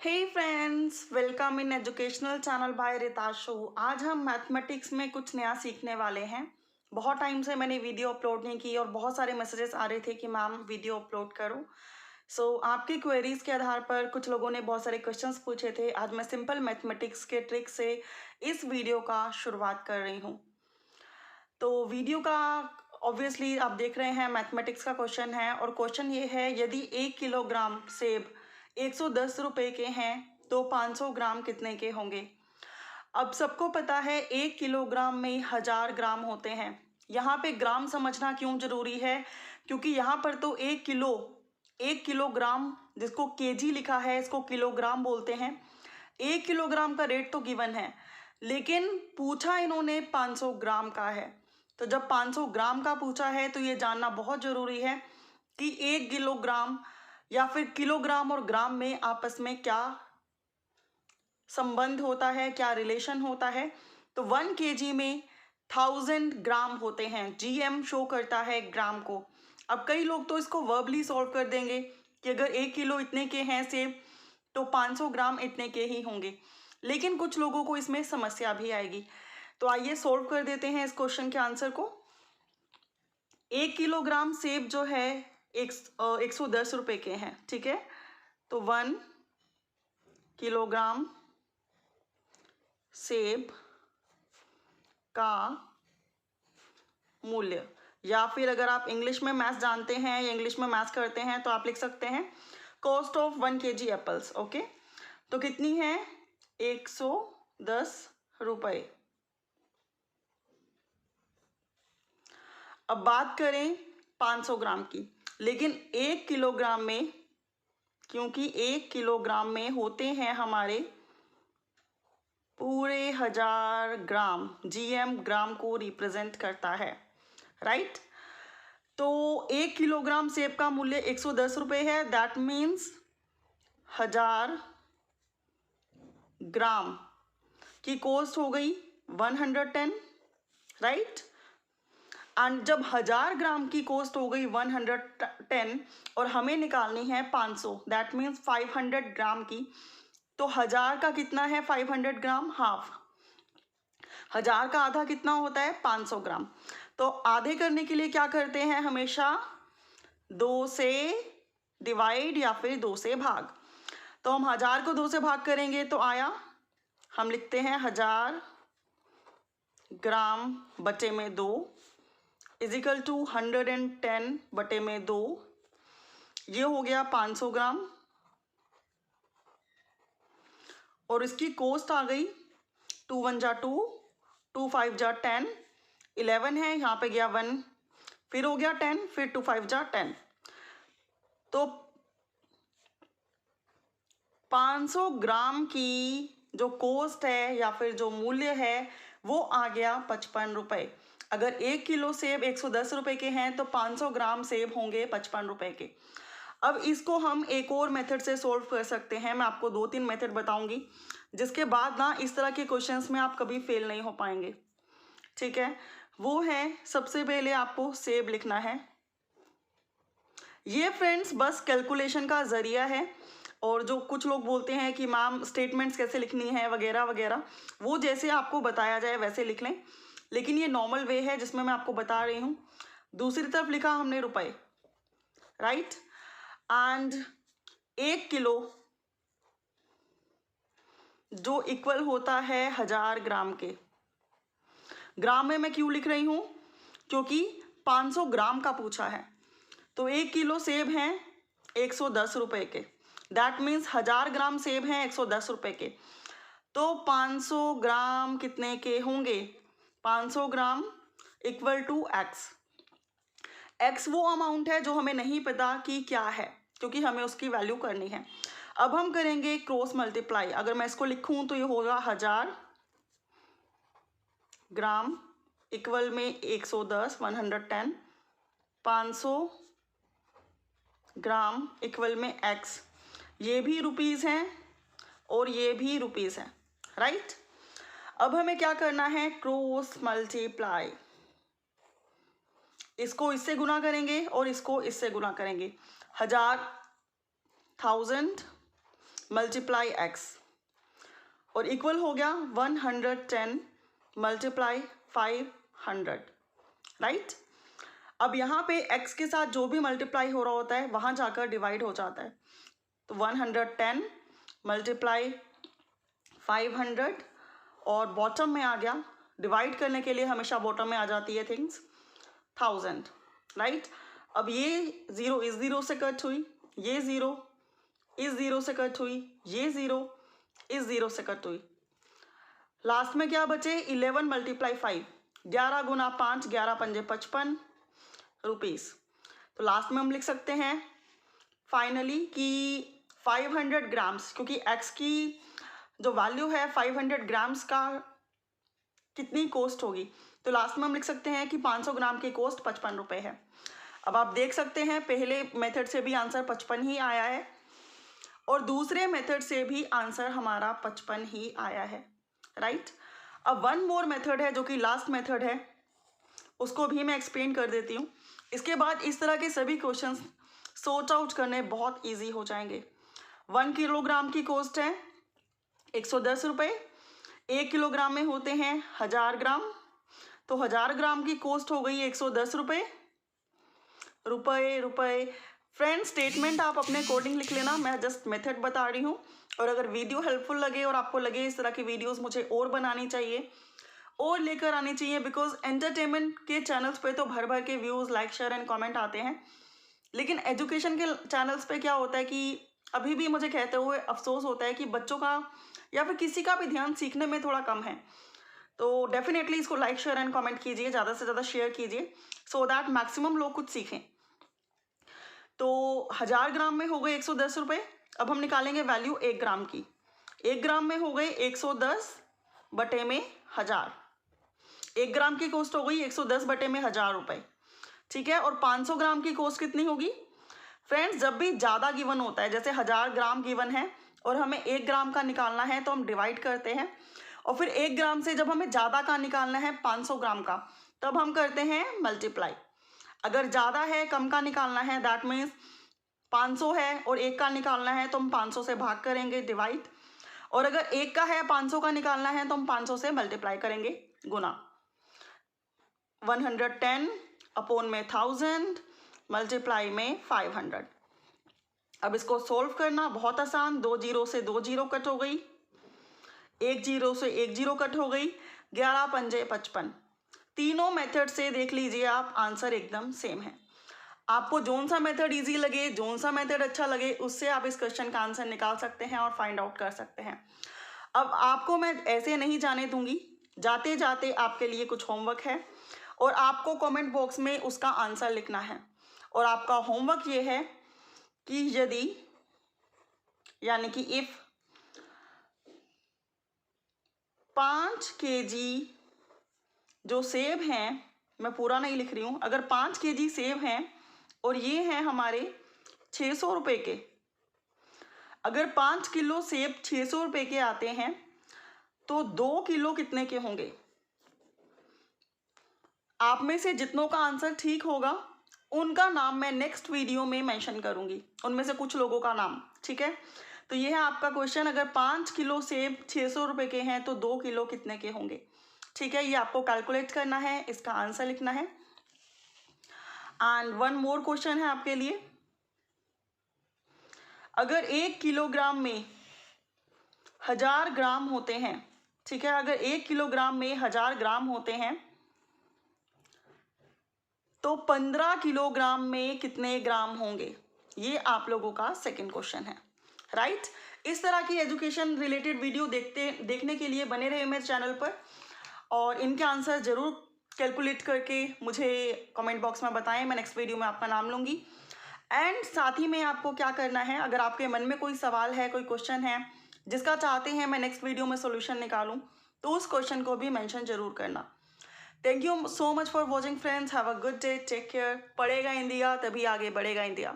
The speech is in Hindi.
Hey friends, welcome in educational channel by Ritashu. आज हम मैथमेटिक्स में कुछ नया सीखने वाले हैं। बहुत टाइम से मैंने वीडियो अपलोड नहीं की और बहुत सारे मैसेजेस आ रहे थे कि मैम वीडियो अपलोड करो। आपकी क्वेरीज के आधार पर कुछ लोगों ने बहुत सारे क्वेश्चंस पूछे थे। आज मैं सिंपल मैथमेटिक्स के ट्रिक से इस वीडियो का शुरुआत कर रही हूँ। तो वीडियो का ऑब्वियसली आप देख रहे हैं, मैथमेटिक्स का क्वेश्चन है और क्वेश्चन ये है, यदि 1 किलोग्राम सेब 110 रुपए के हैं तो 500 ग्राम कितने के होंगे। अब सबको पता है 1 किलोग्राम में 1000 ग्राम होते हैं। यहाँ पे ग्राम समझना क्यों जरूरी है, क्योंकि यहाँ पर तो 1 किलोग्राम जिसको केजी लिखा है इसको किलोग्राम बोलते हैं। 1 किलोग्राम का रेट तो गिवन है, लेकिन पूछा इन्होंने 500 ग्राम का है। तो जब 500 ग्राम का पूछा है तो ये जानना बहुत ज़रूरी है कि 1 किलोग्राम या फिर किलोग्राम और ग्राम में आपस में क्या संबंध होता है, क्या रिलेशन होता है। तो 1 kg में 1000 ग्राम होते हैं। GM शो करता है ग्राम को। अब कई लोग तो इसको वर्बली सॉल्व कर देंगे कि अगर 1 किलो इतने के हैं सेब तो 500 ग्राम इतने के ही होंगे, लेकिन कुछ लोगों को इसमें समस्या भी आएगी। तो आइए सॉल्व कर देते हैं इस क्वेश्चन के आंसर को। 1 किलोग्राम सेब जो है 110 रुपए के हैं, ठीक है। तो 1 किलोग्राम सेब का मूल्य, या फिर अगर आप इंग्लिश में मैथ्स जानते हैं या इंग्लिश में मैथ्स करते हैं तो आप लिख सकते हैं cost of 1 kg apples. Okay, तो कितनी है 110 रुपए। अब बात करें 500 ग्राम की, लेकिन 1 किलोग्राम में, क्योंकि 1 किलोग्राम में होते हैं हमारे पूरे 1000 ग्राम। GM ग्राम को रिप्रेजेंट करता है, राइट। तो 1 किलोग्राम सेब का मूल्य 110 रुपये है। दैट मीन्स 1000 ग्राम की कॉस्ट हो गई 110, राइट। एंड जब 1000 ग्राम की कॉस्ट हो गई 110 और हमें निकालनी है 500, दैट मीन्स 500 ग्राम की, तो 1000 का कितना है 500 ग्राम, हाफ। 1000 का आधा कितना होता है 500 ग्राम। तो आधे करने के लिए क्या करते हैं, हमेशा 2 से डिवाइड या फिर 2 से भाग। तो हम 1000 को 2 से भाग करेंगे तो आया, हम लिखते हैं 1000 ग्राम बटे में 2 इजिकल टू 110 बटे में 2। ये हो गया 500 ग्राम और इसकी कॉस्ट आ गई 2 1 जा 2, 2 5 जा 10, 11 है, यहाँ पे गया 1, फिर हो गया 10, फिर 2 5 जा 10। तो 500 ग्राम की जो कॉस्ट है या फिर जो मूल्य है वो आ गया 55 रुपये। अगर 1 किलो सेब 110 रुपये के हैं तो 500 ग्राम सेब होंगे 55 रुपये के। अब इसको हम एक और मेथड से सॉल्व कर सकते हैं। मैं आपको 2-3 मेथड बताऊंगी, जिसके बाद ना इस तरह के क्वेश्चंस में आप कभी फेल नहीं हो पाएंगे, ठीक है। वो है, सबसे पहले आपको सेब लिखना है। ये फ्रेंड्स बस कैलकुलेशन का जरिया है, और जो कुछ लोग बोलते हैं कि मैम स्टेटमेंट्स कैसे लिखनी है वगैरह वगैरह, वो जैसे आपको बताया जाए वैसे लिख लें, लेकिन ये नॉर्मल वे है जिसमें मैं आपको बता रही हूँ। दूसरी तरफ लिखा हमने रुपए, राइट। एंड 1 किलो जो इक्वल होता है 1000 ग्राम के। ग्राम में मैं क्यों लिख रही हूँ, क्योंकि 500 ग्राम का पूछा है। तो 1 किलो सेब हैं 110 रुपये के, दैट मीन्स 1000 ग्राम सेब हैं 110 रुपये के। तो 500 ग्राम कितने के होंगे, 500 gram equal to X. X वो अमाउंट है जो हमें नहीं पता कि क्या है, क्योंकि हमें उसकी वैल्यू करनी है। अब हम करेंगे क्रॉस मल्टीप्लाई। अगर मैं इसको लिखूं तो ये होगा 1000 ग्राम इक्वल में 110 110, 500 ग्राम इक्वल में एक्स। ये भी रुपीज़ हैं और ये भी रुपीज़ हैं, राइट। अब हमें क्या करना है, क्रॉस मल्टीप्लाई। इसको इससे गुना करेंगे और इसको इससे गुना करेंगे। 1000 1000 मल्टीप्लाई x और इक्वल हो गया 110 मल्टीप्लाई 500, राइट। अब यहाँ पे x के साथ जो भी मल्टीप्लाई हो रहा होता है वहाँ जाकर डिवाइड हो जाता है। तो 110 मल्टीप्लाई 500 और बॉटम में आ गया। डिवाइड करने के लिए हमेशा बॉटम में आ जाती है थिंग्स 1000, राइट। अब ये 0 इस 0 से कट हुई, ये 0 इस 0 से कट हुई, ये 0 इस 0 से कट हुई। लास्ट में क्या बचे 11 मल्टीप्लाई 5, 11 गुना 5, 11 पंजे 55 रुपीज़। तो लास्ट में हम लिख सकते हैं फाइनली कि 500 ग्राम्स, क्योंकि x की जो वैल्यू है 500 ग्राम्स का कितनी कॉस्ट होगी, तो लास्ट में हम लिख सकते हैं कि 500 ग्राम की कॉस्ट 55 रुपये है। अब आप देख सकते हैं पहले मेथड से भी आंसर 55 ही आया है और दूसरे मेथड से भी आंसर हमारा 55 ही आया है, राइट। अब वन मोर मेथड है जो कि लास्ट मेथड है, उसको भी मैं एक्सप्लेन कर देती हूँ। इसके बाद इस तरह के सभी क्वेश्चंस सॉर्ट आउट करने बहुत इजी हो जाएंगे। 1 किलोग्राम की कॉस्ट है 110 रुपये, 1 किलोग्राम में होते हैं 1000 ग्राम, तो 1000 ग्राम की कॉस्ट हो गई 110 रुपये। रुपये फ्रेंड स्टेटमेंट आप अपने अकॉर्डिंग लिख लेना, मैं जस्ट मेथड बता रही हूँ। और अगर वीडियो हेल्पफुल लगे और आपको लगे इस तरह की वीडियोस मुझे और बनानी चाहिए और लेकर आनी चाहिए, बिकॉज एंटरटेनमेंट के चैनल्स पे तो भर भर के views, like, share and comment आते हैं, लेकिन एजुकेशन के चैनल्स पे क्या होता है कि अभी भी मुझे कहते हुए अफसोस होता है कि बच्चों का या फिर किसी का भी ध्यान सीखने में थोड़ा कम है। तो डेफिनेटली इसको लाइक, शेयर एंड कमेंट कीजिए, ज़्यादा से ज़्यादा शेयर कीजिए सो दैट मैक्सिमम लोग कुछ सीखें। तो 1000 ग्राम में हो गए 110 रुपये। अब हम निकालेंगे वैल्यू 1 ग्राम की। 1 ग्राम में हो गए 110 बटे में 1000। 1 ग्राम की कॉस्ट हो गई 110 बटे में 1000 रुपये, ठीक है। और 500 ग्राम की कॉस्ट कितनी होगी फ्रेंड्स? जब भी ज़्यादा गिवन होता है, जैसे 1000 ग्राम गिवन है और हमें 1 ग्राम का निकालना है, तो हम डिवाइड करते हैं और फिर 1 ग्राम से जब हमें ज़्यादा का निकालना है 500 ग्राम का, तब हम करते हैं मल्टीप्लाई। अगर ज़्यादा है, कम का निकालना है, दैट मीन्स 500 है और 1 का निकालना है तो हम 500 से भाग करेंगे, डिवाइड। और अगर 1 का है 500 का निकालना है तो हम 500 से मल्टीप्लाई करेंगे, गुना। 110 अपॉन में 1000 मल्टीप्लाई में 500। अब इसको सोल्व करना बहुत आसान, 2 जीरो से 2 जीरो कट हो गई, 1 जीरो से 1 जीरो कट हो गई, 11 पंजे 55। तीनों मेथड से देख लीजिए आप, आंसर एकदम सेम है। आपको जोन सा मेथड इजी लगे, जोन सा मेथड अच्छा लगे, उससे आप इस क्वेश्चन का आंसर निकाल सकते हैं और फाइंड आउट कर सकते हैं। अब आपको मैं ऐसे नहीं जाने दूंगी, जाते जाते आपके लिए कुछ होमवर्क है और आपको कमेंट बॉक्स में उसका आंसर लिखना है। और आपका होमवर्क ये है कि यदि, यानी कि इफ 5 kg जो सेब हैं, मैं पूरा नहीं लिख रही हूँ, अगर 5 kg सेब हैं और ये हैं हमारे 600 रुपये के, अगर 5 किलो सेब 600 रुपये के आते हैं तो 2 किलो कितने के होंगे? आप में से जितनों का आंसर ठीक होगा उनका नाम मैं नेक्स्ट वीडियो में मेंशन करूंगी, उनमें से कुछ लोगों का नाम, ठीक है। तो ये है आपका क्वेश्चन, अगर 5 किलो सेब 600 रुपये के हैं तो 2 किलो कितने के होंगे, ठीक है। ये आपको कैलकुलेट करना है, इसका आंसर लिखना है। एंड वन मोर क्वेश्चन है आपके लिए, अगर 1 किलोग्राम में 1000 ग्राम होते हैं, ठीक है, अगर 1 किलोग्राम में 1000 ग्राम होते हैं तो 15 किलोग्राम में कितने ग्राम होंगे? ये आप लोगों का सेकंड क्वेश्चन है, राइट। इस तरह की एजुकेशन रिलेटेड वीडियो देखने के लिए बने रहे मेरे चैनल पर और इनके आंसर जरूर कैलकुलेट करके मुझे कमेंट बॉक्स में बताएं, मैं नेक्स्ट वीडियो में आपका नाम लूँगी। एंड साथ ही में आपको क्या करना है, अगर आपके मन में कोई सवाल है, कोई क्वेश्चन है जिसका चाहते हैं मैं नेक्स्ट वीडियो में सॉल्यूशन निकालूं, तो उस क्वेश्चन को भी मेंशन जरूर करना। Thank you so much for watching friends, have a good day, take care. पढ़ेगा इंडिया तभी आगे बढ़ेगा इंडिया।